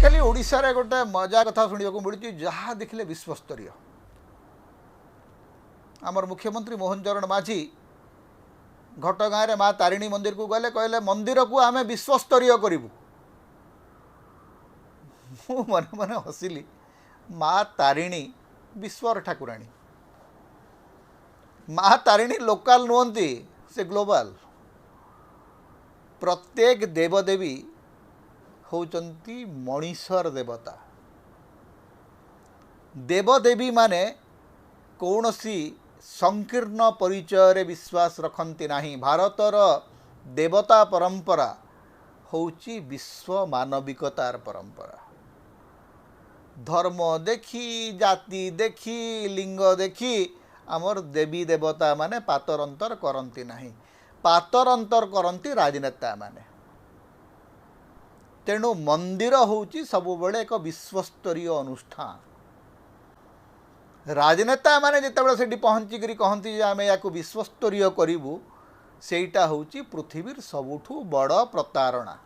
आजिकली ओडिशा रे गोटे मजा कथा शुणा मिलूँ जहाँ देखिले विश्वस्तरीय आमर मुख्यमंत्री मोहन चरण माझी घटगाँ रे माँ तारिणी मंदिर को गले कहले मंदिर को आमे विश्वस्तरीय करूँ मन मन हसिली माँ तारिणी विश्वर ठाकुराणी माँ तारिणी लोकल नुहति से ग्लोबल प्रत्येक देवदेवी होचंती मणिषर देवता देवदेवी माने कौनसी संकीर्ण परिचय विश्वास रखती नहीं। भारतर देवता परंपरा होची विश्व मानविकतार परंपरा। धर्म देखी जाति देखी लिंग देखी आमर देवी देवता माने पातर अंतर करती नहीं। पातर अंतर करती राजनेता माने। तेणु मंदिर होची सबुबले एक विश्वस्तरीय अनुष्ठान। राजनेता माने जितेबाला से पहुँचिक कहती आम या विश्वस्तरीय करूँ सेटा होची पृथ्वीर सबुठू बड़ प्रतारणा।